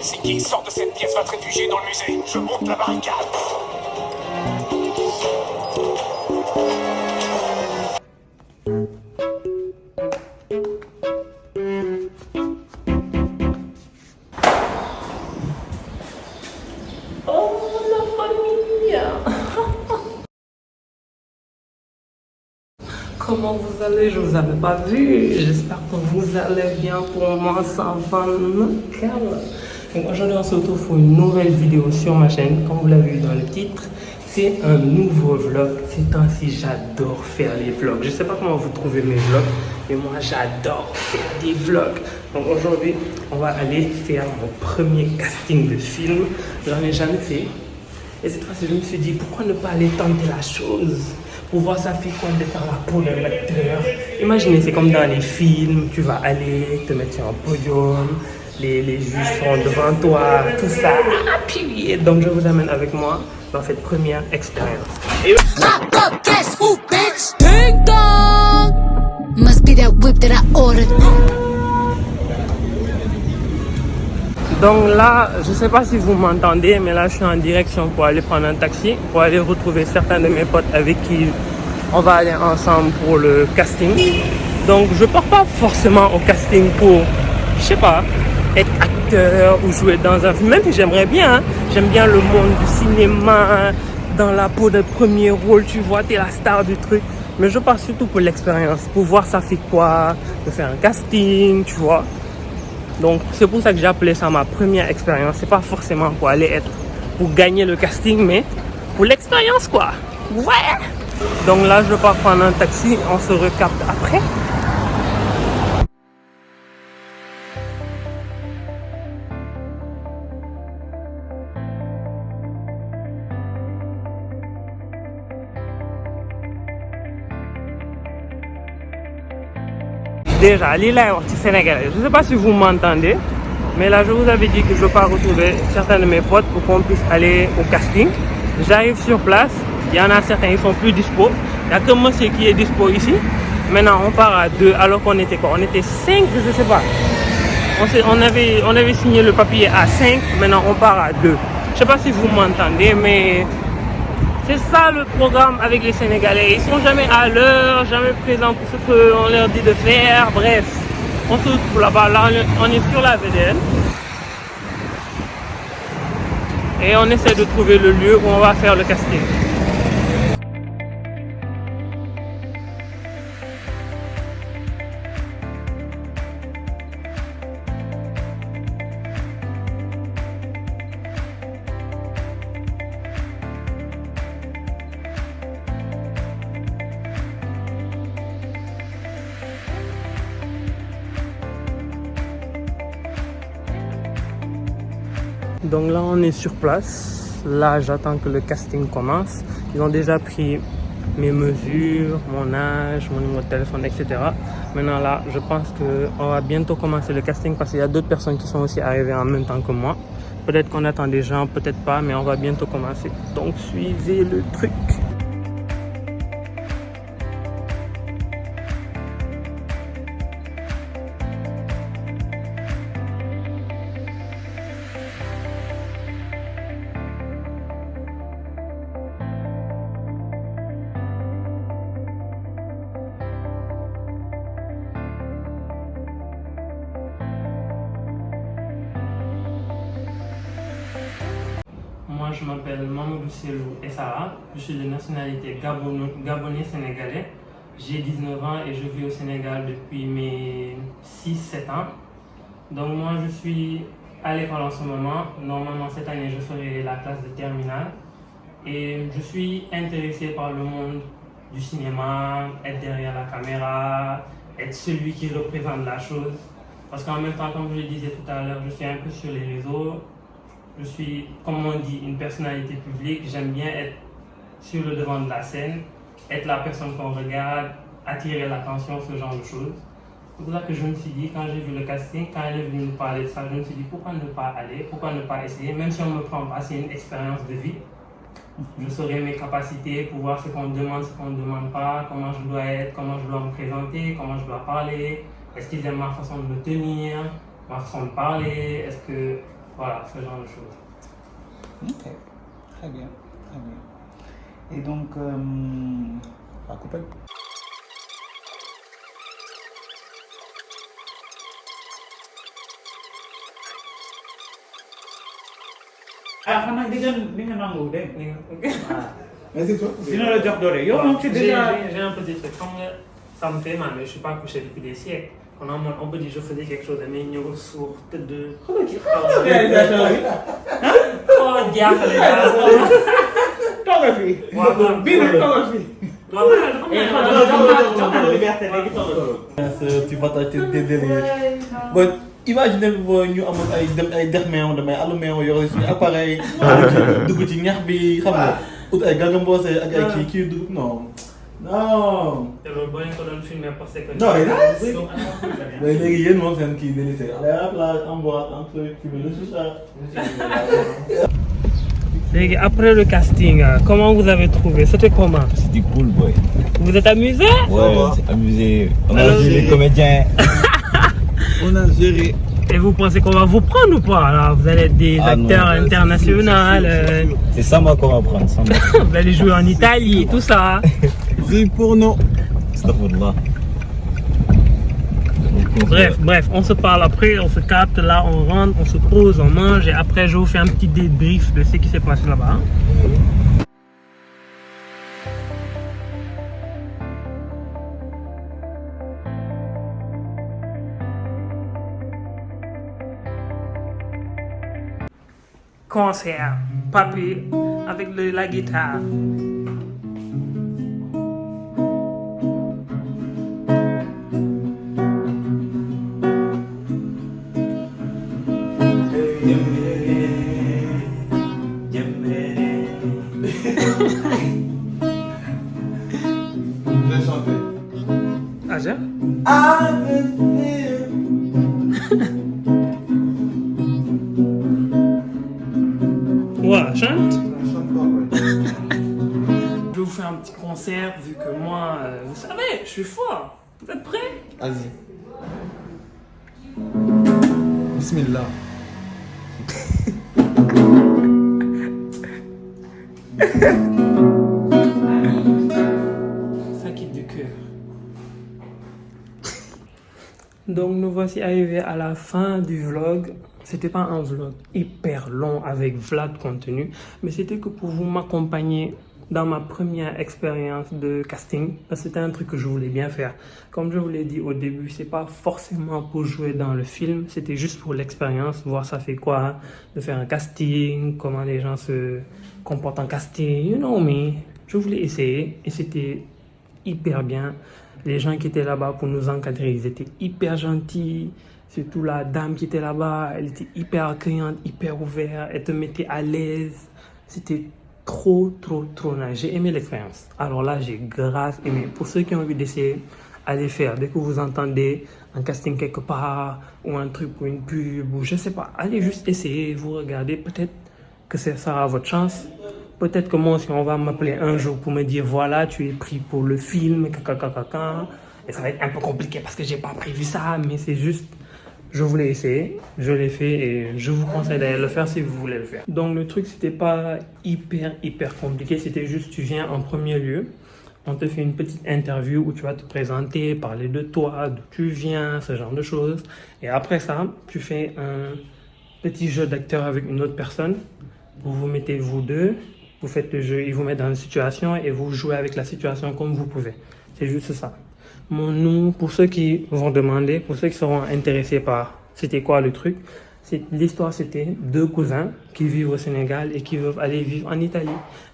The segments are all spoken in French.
C'est qui sort de cette pièce va te réfugier dans le musée. Je monte la barricade. Oh, la famille! Comment vous allez? Je vous avais pas vu. J'espère que vous allez bien. Pour moi, ça va nickel. Donc aujourd'hui, on se retrouve pour une nouvelle vidéo sur ma chaîne. Comme vous l'avez vu dans le titre, c'est un nouveau vlog. Ces temps-ci, j'adore faire les vlogs. Je sais pas comment vous trouvez mes vlogs, mais moi, j'adore faire des vlogs. Donc aujourd'hui, on va aller faire mon premier casting de film. J'en ai jamais fait. Et cette fois-ci, je me suis dit, pourquoi ne pas aller tenter la chose? Pour voir ça fait quoi d'être dans la peau d'un acteur. Imaginez, c'est comme dans les films, tu vas aller te mettre sur un podium, les juges sont devant toi, tout ça. Puis, donc je vous amène avec moi dans cette première expérience. Guess who, bitch? Ding dong! Must be that whip that I ordered. Donc là, je ne sais pas si vous m'entendez, mais là je suis en direction pour aller prendre un taxi, pour aller retrouver certains de mes potes avec qui on va aller ensemble pour le casting. Donc je ne pars pas forcément au casting pour, je sais pas, être acteur ou jouer dans un film, même si j'aimerais bien, hein. J'aime bien le monde du cinéma, dans la peau de premier rôle, tu vois, tu es la star du truc. Mais je pars surtout pour l'expérience, pour voir ça fait quoi, de faire un casting, tu vois. Donc c'est pour ça que j'ai appelé ça ma première expérience. C'est pas forcément pour aller être, pour gagner le casting, mais pour l'expérience quoi. Ouais. Donc là je pars prendre un taxi, on se recapte après. Déjà, Lila est orti sénégalais. Je ne sais pas si vous m'entendez, mais là je vous avais dit que je pars retrouver certains de mes potes pour qu'on puisse aller au casting. J'arrive sur place, il y en a certains qui sont plus dispo. Il n'y a que monsieur qui est dispo ici. Maintenant on part à 2 alors qu'on était quoi? On était 5, je ne sais pas. On avait signé le papier à 5, maintenant on part à 2. Je ne sais pas si vous m'entendez, mais c'est ça le programme avec les Sénégalais. Ils sont jamais à l'heure, jamais présents pour ce qu'on leur dit de faire. Bref, on se retrouve là-bas. Là, on est sur la VDN. Et on essaie de trouver le lieu où on va faire le casting. Donc là on est sur place, là j'attends que le casting commence. Ils ont déjà pris mes mesures, mon âge, mon numéro de téléphone, etc. Maintenant là je pense qu'on va bientôt commencer le casting parce qu'il y a d'autres personnes qui sont aussi arrivées en même temps que moi. Peut-être qu'on attend des gens, peut-être pas, mais on va bientôt commencer. Donc suivez le truc. Moi, je m'appelle Mamadou Selou Essara. Je suis de nationalité gabonais-sénégalais. J'ai 19 ans et je vis au Sénégal depuis mes 6-7 ans. Donc moi, je suis à l'école en ce moment. Normalement, cette année, je ferai la classe de terminale. Et je suis intéressé par le monde du cinéma, être derrière la caméra, être celui qui représente la chose. Parce qu'en même temps, comme je le disais tout à l'heure, je suis un peu sur les réseaux. Je suis, comme on dit, une personnalité publique. J'aime bien être sur le devant de la scène, être la personne qu'on regarde, attirer l'attention, ce genre de choses. C'est pour ça que je me suis dit, quand j'ai vu le casting, quand elle est venue nous parler de ça, je me suis dit, pourquoi ne pas aller, pourquoi ne pas essayer, même si on ne me prend pas, c'est une expérience de vie. Je saurai mes capacités pour voir ce qu'on me demande, ce qu'on ne demande pas, comment je dois être, comment je dois me présenter, comment je dois parler, est-ce qu'ils aiment ma façon de me tenir, ma façon de parler, est-ce que Voilà, ce genre de choses. Ok, très bien, très bien. Et donc, à couper. Xanaa di nga nangu dégg nga. Mais c'est toi. Dina la jox doole yow moom ci déjà. J'ai un petit truc, comme ça me fait mal, mais je suis pas couché depuis des siècles. On peut dire que je faisais quelque chose, mais ñëw suuf tëdd. Réalisation bi. Oh jaaxle daal. Toogal fii. waaw bii nag toogal fii. Tu vas t'acheter des délires. Bon, imagine ñu amoon ay dex meew damay alu meew yore suñu appareil. dugg ci ñax bi xam nga ut ay Garga Mbossé ak ay kii dugg non. Non. te loolu boo leen ko doon filmé parce que. Non, mais léegi yéen moom seen kii délité. Allez hop là, en boîte, en truc, fumer le chicha. Léegi après le casting, comment vous avez trouvé? C'était comment? C'était cool, boy. Vous êtes amusé? Ouais, on s'est amusé. On a Alors, vu les comédiens. On a géré. Et vous pensez qu'on va vous prendre ou pas? Alors, vous allez être des acteurs internationaux. C'est ça, moi, qu'on va prendre. Ça, Vous allez jouer en Italie, tout ça. c'est pour nous. C'est pour là. Bref, on se parle après, on se capte, là, on rentre, on se pose, on mange et après, je vous fais un petit débrief de ce qui s'est passé là-bas. Concert, papy avec la guitare. Je vais chanter. Ah, j'ai? Ouais, chante. Je vais vous faire un petit concert vu que moi, vous savez, je suis fort. Vous êtes prêts? Vas-y. Bismillah. Ça quitte du cœur. Donc nous voici arrivés à la fin du vlog. C'était pas un vlog hyper long avec Vlad contenu, mais c'était que pour vous m'accompagner dans ma première expérience de casting, parce que c'était un truc que je voulais bien faire. Comme je vous l'ai dit au début, c'est pas forcément pour jouer dans le film, c'était juste pour l'expérience, voir ça fait quoi, de faire un casting, comment les gens se comportent en casting, you know me. Je voulais essayer et c'était hyper bien. Les gens qui étaient là-bas pour nous encadrer, ils étaient hyper gentils. Surtout la dame qui était là-bas, elle était hyper accueillante, hyper ouverte, elle te mettait à l'aise. C'était trop nice. J'ai aimé l'expérience. Alors là, j'ai grave aimé. Pour ceux qui ont envie d'essayer, allez faire. Dès que vous entendez un casting quelque part, ou un truc pour une pub, ou je sais pas, allez juste essayer, vous regardez. Peut-être que ça sera votre chance. Peut-être que moi aussi, on va m'appeler un jour pour me dire, voilà, tu es pris pour le film, et ça va être un peu compliqué parce que j'ai pas prévu ça, mais c'est juste... Je voulais essayer, je l'ai fait et je vous conseille d'aller le faire si vous voulez le faire. Donc le truc, c'était pas hyper compliqué, c'était juste tu viens en premier lieu, on te fait une petite interview où tu vas te présenter, parler de toi, d'où tu viens, ce genre de choses. Et après ça, tu fais un petit jeu d'acteur avec une autre personne. Vous vous mettez vous deux, vous faites le jeu, ils vous mettent dans une situation et vous jouez avec la situation comme vous pouvez. C'est juste ça. Nous, pour ceux qui vont demander, pour ceux qui seront intéressés par c'était quoi le truc, l'histoire c'était deux cousins qui vivent au Sénégal et qui veulent aller vivre en Italie,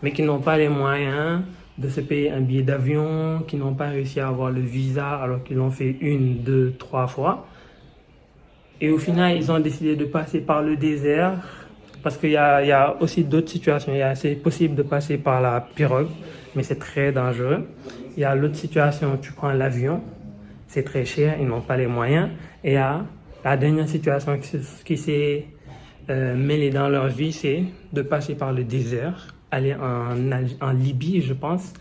mais qui n'ont pas les moyens de se payer un billet d'avion, qui n'ont pas réussi à avoir le visa alors qu'ils l'ont fait 1, 2, 3 fois. Et au final, ils ont décidé de passer par le désert parce qu'il y a aussi d'autres situations. C'est possible de passer par la pirogue, mais c'est très dangereux. Il y a l'autre situation, tu prends l'avion, c'est très cher, ils n'ont pas les moyens. Et il y a la dernière situation qui s'est mêlée dans leur vie, c'est de passer par le désert, aller en Libye, je pense.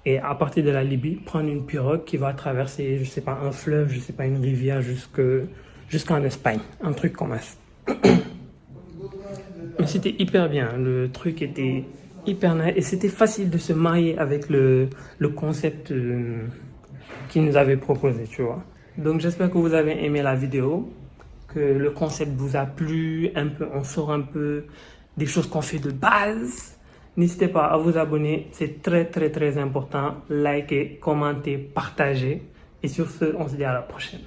Et à partir de la Libye, prendre une pirogue qui va traverser, je sais pas, un fleuve, je sais pas, une rivière jusqu'en Espagne. Un truc comme ça. c'était hyper bien. Le truc était hyper nice et c'était facile de se marier avec le concept qu'ils nous avait proposé, tu vois. Donc j'espère que vous avez aimé la vidéo, que le concept vous a plu, un peu, on sort un peu des choses qu'on fait de base. N'hésitez pas à vous abonner, c'est très important. Likez, commentez, partagez. Et sur ce, on se dit à la prochaine.